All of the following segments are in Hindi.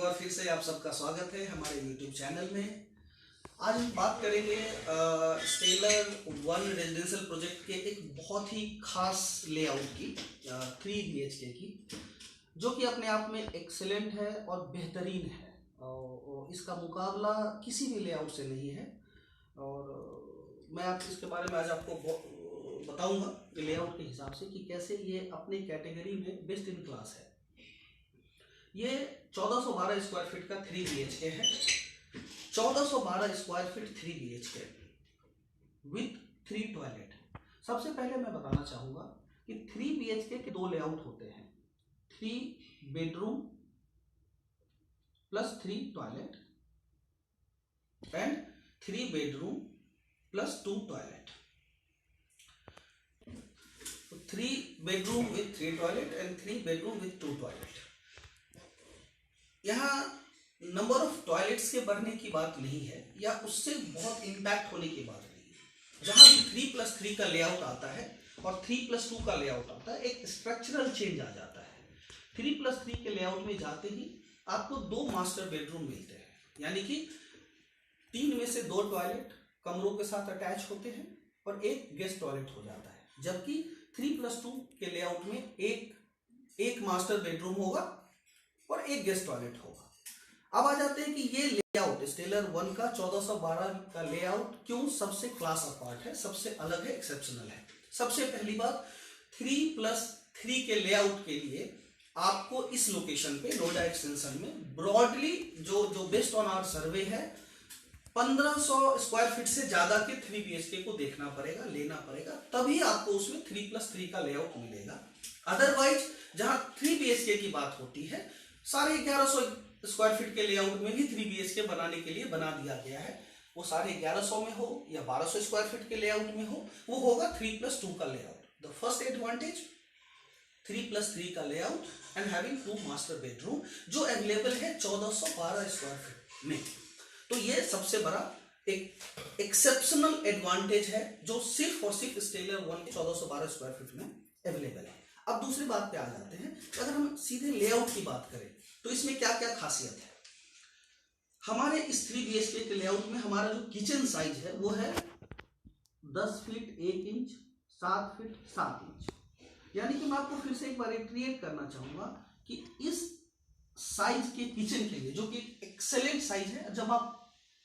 बार फिर से आप सबका स्वागत है हमारे YouTube चैनल में। आज हम बात करेंगे स्टेलर 1 रेजिडेंशियल प्रोजेक्ट के एक बहुत ही खास लेआउट की 3 BHK की, जो कि अपने आप में एक्सेलेंट है और बेहतरीन है और इसका मुकाबला किसी भी लेआउट से नहीं है। और मैं आप इसके बारे में आज आपको बताऊंगा लेआउट के हिसाब से कि कैसे ये अपनी कैटेगरी में बेस्ट इन क्लास है। ये 1412 स्क्वायर फीट का 3 BHK है। 1412 square feet 3 BHK with 3 toilet. सबसे पहले मैं बताना चाहूंगा कि 3 BHK के 2 लेआउट होते हैं, 3 bedroom plus 3 toilet and 3 bedroom plus 2 toilet. 3 bedroom with 3 toilet and 3 bedroom with 2 toilet. यहाँ नंबर ऑफ टॉयलेट्स के बढ़ने की बात नहीं है या उससे बहुत इम्पैक्ट होने की बात नहीं है। जहाँ भी 3+3 का लेआउट आता है और 3+2 का लेआउट आता है, एक स्ट्रक्चरल चेंज आ जाता है। 3+3 के लेआउट में जाते ही आपको 2 मास्टर बेडरूम मिलते हैं, यानी कि 3 में से 2 टॉयलेट कमरों के साथ अटैच होते हैं और एक गेस्ट टॉयलेट हो जाता है। जबकि 3+2 के लेआउट में एक मास्टर बेडरूम होगा और एक गेस्ट टॉयलेट होगा। अब आ जाते हैं कि ये लेआउट स्टेलर 1 का 1412 का लेआउट क्यों सबसे क्लास अपार्ट है, सबसे अलग है, एक्सेप्शनल है। सबसे पहली बात, 3+3 के लेआउट के लिए आपको इस लोकेशन पे नोएडा एक्सटेंशन में ब्रॉडली जो बेस्ड ऑन आवर सर्वे है 1500 स्क्वायर फीट से ज्यादा के 3 BHK को देखना पड़ेगा, लेना पड़ेगा, तभी आपको उसमें 3+3 का लेआउट मिलेगा। अदरवाइज जहां 3 BHK की बात होती है, 1150 स्क्वायर फीट के लेआउट में भी 3 BHK बनाने के लिए बना दिया गया है। वो 1150 में हो या 1200 स्क्वायर फीट के लेआउट में हो, वो होगा 3+2 का लेआउट। द फर्स्ट एडवांटेज 3+3 का layout and having 2 master bedroom जो अवेलेबल है 1412 स्क्वायर फीट में। तो ये सबसे बड़ा एक एक्सेप्शनल एडवांटेज है जो सिर्फ और सिर्फ स्टेलर 1 1412 स्क्वायर फीट में अवेलेबल है। अब दूसरी बात पे आ जाते हैं। अगर हम सीधे लेआउट की बात करें तो इसमें क्या क्या खासियत है। हमारे इस 3 BHK के लेआउट में हमारा जो किचन साइज है वो है 10 फीट 1 इंच 7 फीट 7 इंच। यानी कि मैं आपको फिर से एक बार रिट्रीट करना चाहूंगा कि इस साइज के किचन के लिए, जो कि एक्सेलेंट साइज है, जब आप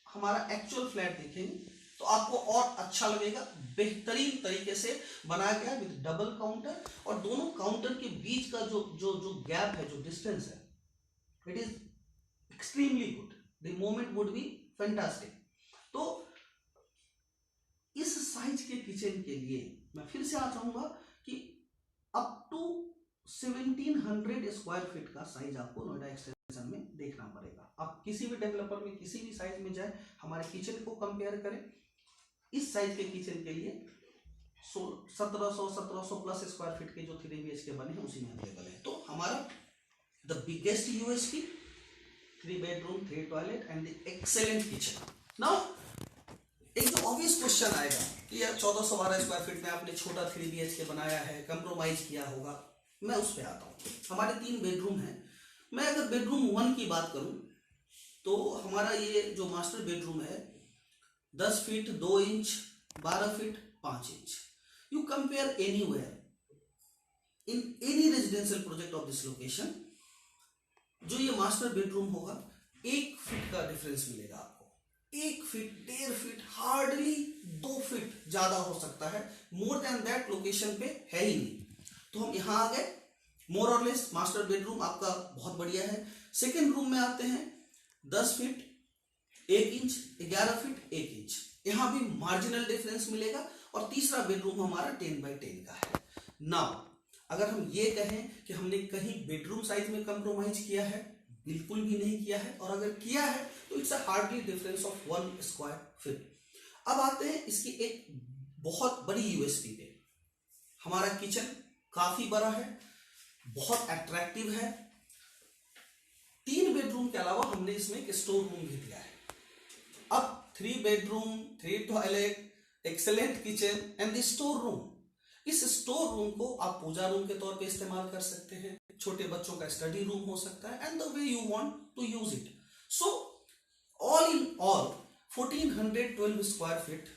हमारा एक्चुअल फ्लैट देखेंगे तो आपको और अच्छा लगेगा। बेहतरीन तरीके से बनाया गया विद डबल काउंटर और दोनों काउंटर के बीच का जो गैप है, जो डिस्टेंस है, it is extremely good. The moment would be fantastic. तो इस साइज के किचन के लिए मैं फिर से आ चाहूंगा कि अप टू 1700 स्क्वायर फीट का साइज आपको नोएडा एक्सटेंशन में देखना पड़ेगा। आप किसी भी डेवलपर में किसी भी साइज में जाए, हमारे किचन को कंपेयर करें, इस साइज के किचन के लिए 1700 प्लस स्क्वायर फीट के जो 3 BHK बने हैं उसी में अवेलेबल है। तो हमारा the biggest USP 3 bedroom 3 toilet and the excellent kitchen. Now एक जो ऑब्वियस क्वेश्चन आएगा कि यार 1412 स्क्वायर फीट में आपने छोटा 3 BHK बनाया है, कंप्रोमाइज किया होगा। मैं उस पर आता हूँ। हमारे 3 बेडरूम है। मैं अगर बेडरूम 1 की बात करूं तो हमारा ये जो मास्टर बेडरूम है 10 feet 2 inch 12 feet 5 inch. You compare anywhere in any residential project of this location, जो ये मास्टर बेडरूम होगा 1 फीट का डिफरेंस मिलेगा आपको। 1 फीट 1.5 फीट, हार्डली 2 फीट ज्यादा हो सकता है। मोर देन दैट लोकेशन पे है ही नहीं। तो हम यहां आ गए, मोर और लेस मास्टर बेडरूम आपका बहुत बढ़िया है। सेकेंड रूम में आते हैं 10 फीट 1 इंच 11 फीट 1 इंच, यहां भी मार्जिनल डिफरेंस मिलेगा। और तीसरा बेडरूम हमारा 10x10 का है। नाउ अगर हम ये कहें कि हमने कहीं बेडरूम साइज में कंप्रोमाइज किया है, बिल्कुल भी नहीं किया है, और अगर किया है तो it's a hardly difference of 1 square feet. अब आते हैं इसकी एक बहुत बड़ी USP पे। हमारा किचन काफी बड़ा है, बहुत अट्रैक्टिव है। 3 बेडरूम के अलावा हमने इसमें एक स्टोर रूम भी दिया है। अब 3 bedroom 3 toilet excellent kitchen and the store room. इस स्टोर रूम को आप पूजा रूम के तौर पे इस्तेमाल कर सकते हैं, छोटे बच्चों का स्टडी रूम हो सकता है, and the way you want to use it. So all in all 1412 square feet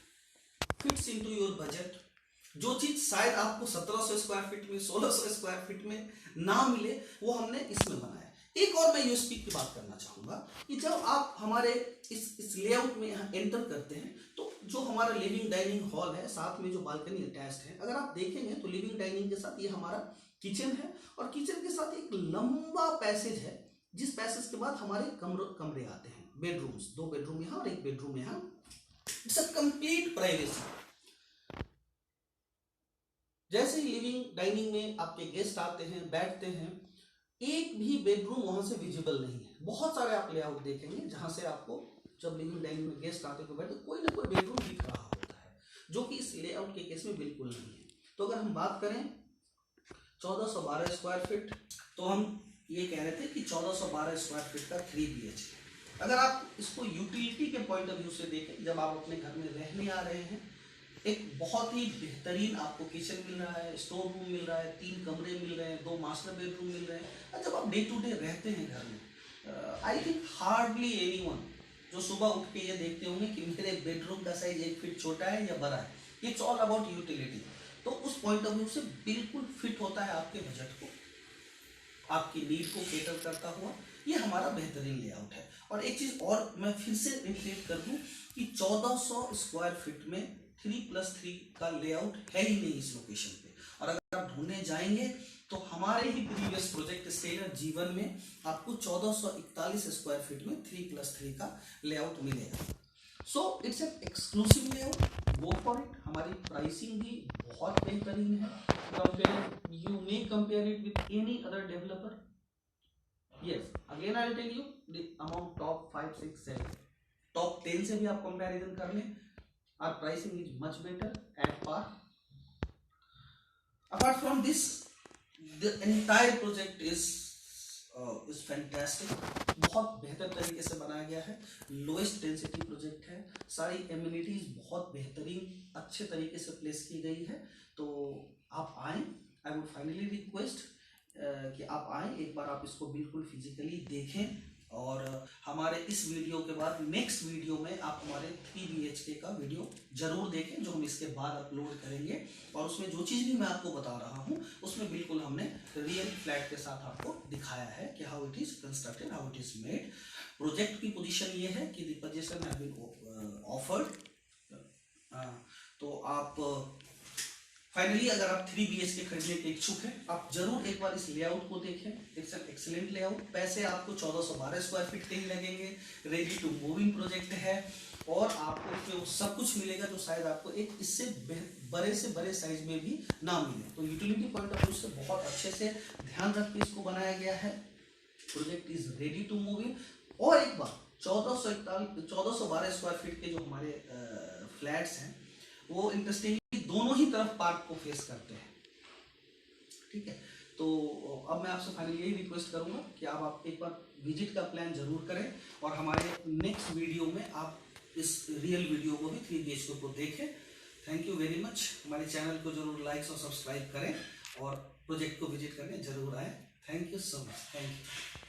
fits into your budget. जो चीज शायद आपको 1700 स्क्वायर फीट में, 1600 स्क्वायर फीट में ना मिले, वो हमने इसमें बनाया. एक और मैं यूएसपी की बात करना चाहूंगा कि जब आप हमारे इस लेआउट में यहाँ एंटर करते हैं तो जो हमारा लिविंग डाइनिंग हॉल है, साथ में जो बालकनी अटैच्ड है, अगर आप देखेंगे तो लिविंग डाइनिंग के साथ ये हमारा किचन है, और किचन के साथ एक लंबा पैसेज है, जिस पैसेज के बाद हमारे कमरे आते हैं, बेडरूम्स. 2 बेडरूम यहाँ और 1 बेडरूम यहाँ. It's a complete privacy. जैसे ही लिविंग डाइनिंग में आपके गेस्ट आते हैं, बैठते हैं, एक भी बेडरूम वहां से विजिबल नहीं है. बहुत सारे आप लेआउट देखेंगे जहां से आपको जब लिविंग डाइनिंग में गेस्ट आते हैं बैठते, कोई ना कोई बेडरूम दिख रहा होता है, जो कि इस लेआउट के केस में बिल्कुल नहीं है. तो अगर हम बात करें 1412 स्क्वायर फीट, तो हम ये कह रहे थे कि 1412 स्क्वायर फीट का 3 BHK. अगर आप इसको यूटिलिटी के पॉइंट ऑफ व्यू से देखें, जब आप अपने घर में रहने आ रहे हैं, एक बहुत ही बेहतरीन आपको किचन मिल रहा है, स्टोर रूम मिल रहा है, 3 कमरे मिल रहे हैं, 2 मास्टर बेडरूम मिल रहे हैं. और जब आप डे टू डे रहते हैं घर में, आई थिंक हार्डली एनीवन जो सुबह उठ के ये देखते होंगे कि मेरे बेडरूम का साइज 1 फीट छोटा है या बड़ा है. It's all about utility. तो उस पॉइंट ऑफ व्यू से बिल्कुल फिट होता है आपके बजट को, आपकी नीड को केटर करता हुआ. ये हमारा बेहतरीन लेआउट है. और एक चीज और मैं फिर से रिपीट कर दूं कि 1400 स्क्वायर फीट में 3+3 का लेआउट है ही नहीं इस लोकेशन पे. और अगर आप ढूंढने जाएंगे तो हमारे ही प्रीवियस प्रोजेक्ट स्टेलर जीवन में आपको 1441 स्क्वायर फीट में 3+3 का लेआउट मिलेगा. So it's an exclusive layout, go for it. हमारी प्राइसिंग भी बहुत बेहतरीन है. You may compare it with any other developer. Yes, again I will tell you the among top 5, 6, 7, top 10 से भी आप कंपैरिजन कर लें. Our pricing is much better at par. Apart from this, the entire project is fantastic. बहुत बेहतर तरीके से बनाया गया है. लोएस्ट डेंसिटी प्रोजेक्ट है. सारी एमिनिटीज बहुत बेहतरीन अच्छे तरीके से प्लेस की गई है. तो आप आएँ. आई वुड फाइनली रिक्वेस्ट कि आप आएँ, एक बार आप इसको बिल्कुल फिजिकली देखें. और हमारे इस वीडियो के बाद नेक्स्ट वीडियो में आप हमारे 3 BHK का वीडियो जरूर देखें, जो हम इसके बाद अपलोड करेंगे. और उसमें जो चीज़ भी मैं आपको बता रहा हूँ, उसमें बिल्कुल हमने रियल फ्लैट के साथ आपको दिखाया है कि how it is constructed, how it is made. Project की पोजीशन ये है कि the position have been offered. तो आप फाइनली अगर आप 3 BHK खरीदने के इच्छुक हैं, आप जरूर एक बार इस लेआउट को देखें. It's an excellent layout. पैसे आपको 1412 स्क्वायर फीट के ही लगेंगे. रेडी टू मूविंग प्रोजेक्ट है, और आपको इसमें सब कुछ मिलेगा जो शायद आपको एक इससे बड़े से बड़े साइज में भी ना मिले. तो यूटिलिटी पॉइंट ऑफ व्यू से बहुत अच्छे से ध्यान रख के इसको बनाया गया है. Project is ready to move in. और एक बार 1412 स्क्वायर फीट के जो हमारे फ्लैट्स हैं, वो इंटरेस्टिंग दोनों ही तरफ पार्क को फेस करते हैं. ठीक है. तो अब मैं आपसे फाइनली यही रिक्वेस्ट करूंगा कि आप एक बार विजिट का प्लान जरूर करें, और हमारे नेक्स्ट वीडियो में आप इस रियल वीडियो को भी 3 BHK को देखें. Thank you very much. हमारे चैनल को जरूर लाइक और सब्सक्राइब करें, और प्रोजेक्ट को विजिट करने जरूर आए. Thank you so much. Thank you.